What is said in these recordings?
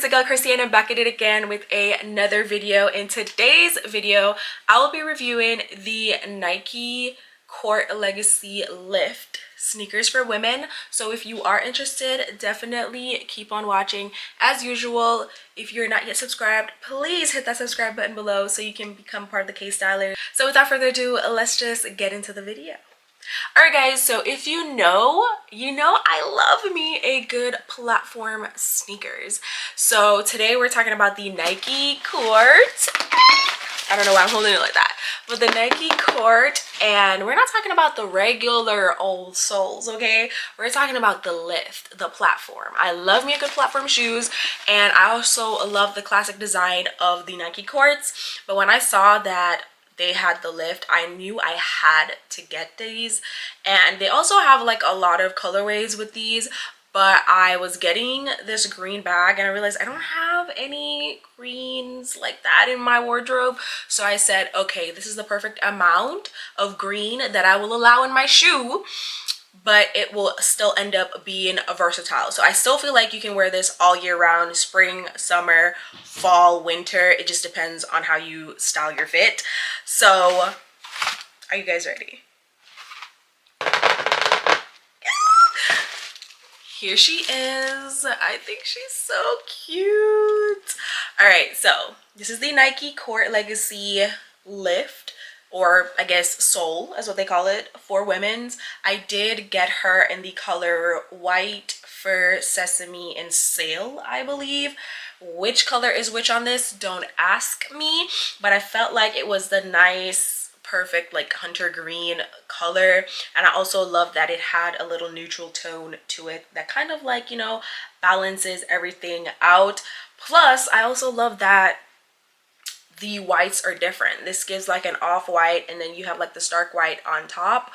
your girl Christiana back at it again with another video. In today's video, I will be reviewing the Nike Court Legacy Lift sneakers for women. So if you are interested, definitely keep on watching. As usual, if you're not yet subscribed, please hit that subscribe button below so you can become part of the K-Stylers. So without further ado, let's just get into the video. Alright guys, so if you know I love me a good platform sneakers. So today we're talking about the Nike Court. I don't know why I'm holding it like that. But the Nike Court, and we're not talking about the regular old soles, okay? We're talking about the lift, the platform. I love me a good platform shoes, and I also love the classic design of the Nike Courts. But when I saw that they had the lift, I knew I had to get these. And they also have like a lot of colorways with these, but I was getting this green bag and I realized I don't have any greens like that in my wardrobe. So I said, okay, this is the perfect amount of green that I will allow in my shoe, but it will still end up being versatile. So I still feel like you can wear this all year round, spring, summer, fall, winter. It just depends on how you style your fit. So are you guys ready? Here she is. I think she's so cute. All right, so this is the Nike Court Legacy Lift, or I guess sole is what they call it, for women's. I did get her in the color white, fur, sesame, and sail, I believe. Which color is which on this, don't ask me, but I felt like it was the nice, perfect like hunter green color. And I also love that it had a little neutral tone to it that kind of like, you know, balances everything out. Plus I also love that the whites are different. This gives like an off-white, and then you have like the stark white on top.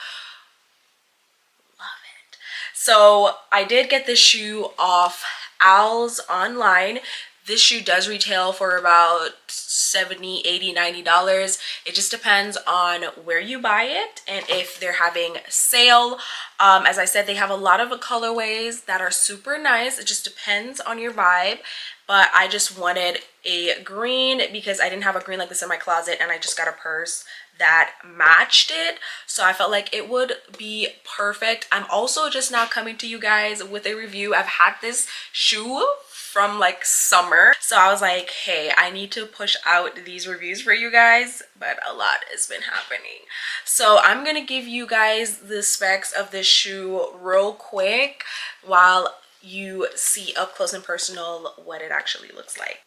Love it. So I did get this shoe off Owls online. This shoe does retail for about $70, $80, $90. It just depends on where you buy it and if they're having sale. As I said, they have a lot of colorways that are super nice. It just depends on your vibe. But I just wanted a green because I didn't have a green like this in my closet, and I just got a purse that matched it. So I felt like it would be perfect. I'm also just now coming to you guys with a review. I've had this shoe from like summer, so I was like, hey, I need to push out these reviews for you guys, but a lot has been happening. So I'm gonna give you guys the specs of this shoe real quick while you see up close and personal what it actually looks like.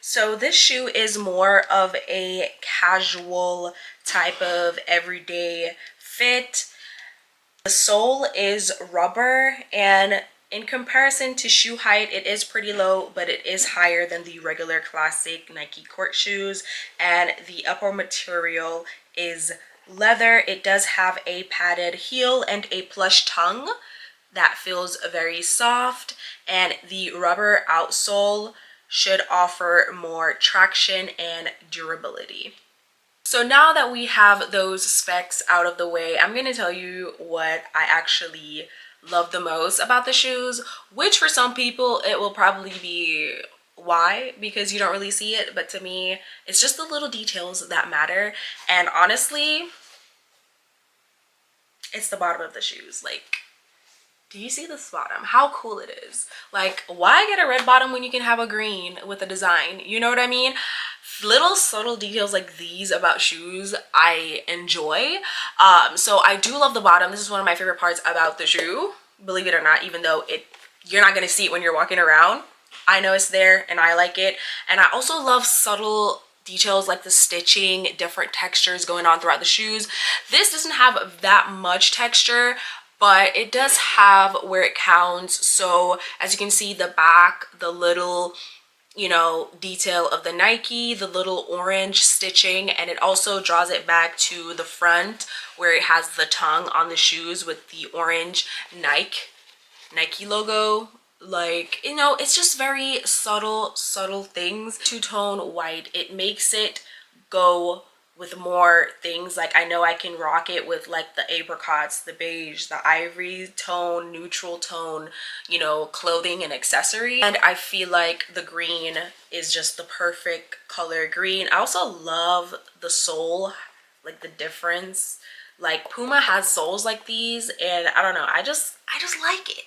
So this shoe is more of a casual type of everyday fit. The sole is rubber, and in comparison to shoe height, it is pretty low, but it is higher than the regular classic Nike Court shoes. And the upper material is leather. It does have a padded heel and a plush tongue that feels very soft, and the rubber outsole should offer more traction and durability. So now that we have those specs out of the way, I'm going to tell you what I actually love the most about the shoes, which for some people it will probably be why, because you don't really see it, but to me it's just the little details that matter. And honestly, it's the bottom of the shoes. Like, do you see this bottom? How cool it is. Like, why get a red bottom when you can have a green with a design? You know what I mean? Little subtle details like these about shoes I enjoy. So I do love the bottom. This is one of my favorite parts about the shoe, believe it or not, even though you're not going to see it when you're walking around. I know it's there and I like it. And I also love subtle details like the stitching, different textures going on throughout the shoes. This doesn't have that much texture, but it does have where it counts. So as you can see, the back, the little, you know, detail of the Nike, the little orange stitching, and it also draws it back to the front where it has the tongue on the shoes with the orange Nike logo. Like, you know, it's just very subtle things. Two-tone white, it makes it go with more things. Like I know I can rock it with like the apricots, the beige, the ivory tone, neutral tone, you know, clothing and accessory. And I feel like the green is just the perfect color green. I also love the sole, like the difference. Like Puma has soles like these, and I don't know, I just like it.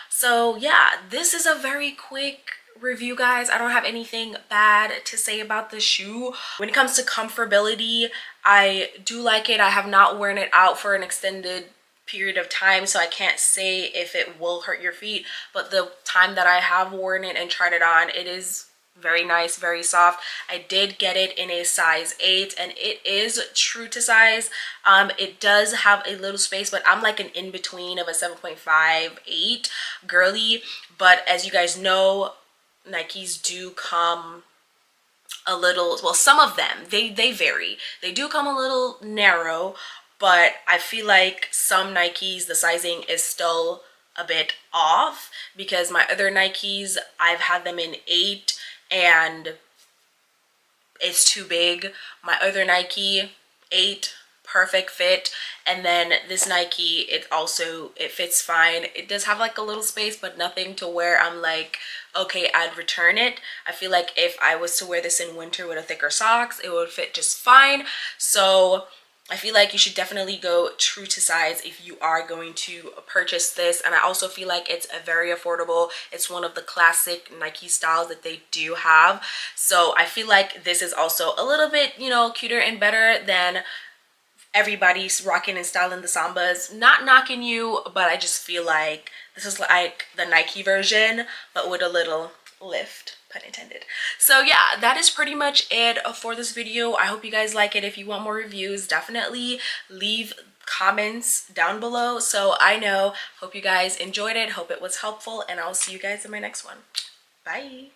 So yeah, this is a very quick review, guys. I don't have anything bad to say about this shoe. When it comes to comfortability, I do like it. I have not worn it out for an extended period of time, so I can't say if it will hurt your feet, but the time that I have worn it and tried it on, it is very nice, very soft. I did get it in a size 8, and it is true to size. It does have a little space, but I'm like an in-between of a 7.5, 8 girly. But as you guys know, Nikes do come a little, well, some of them, they vary. They do come a little narrow, but I feel like some Nikes, the sizing is still a bit off, because my other Nikes, I've had them in 8 and it's too big. My other Nike, 8, perfect fit. And then this Nike, it fits fine. It does have like a little space, but nothing to where I'm like, okay, I'd return it. I feel like if I was to wear this in winter with a thicker socks, it would fit just fine. So I feel like you should definitely go true to size if you are going to purchase this. And I also feel like it's a very affordable. It's one of the classic Nike styles that they do have. So I feel like this is also a little bit, you know, cuter and better than everybody's rocking and styling the Sambas. Not knocking you, but I just feel like this is like the Nike version, but with a little lift, pun intended. So yeah, that is pretty much it for this video. I hope you guys like it. If you want more reviews, definitely leave comments down below so I know. Hope you guys enjoyed it. Hope it was helpful, and I'll see you guys in my next one. Bye.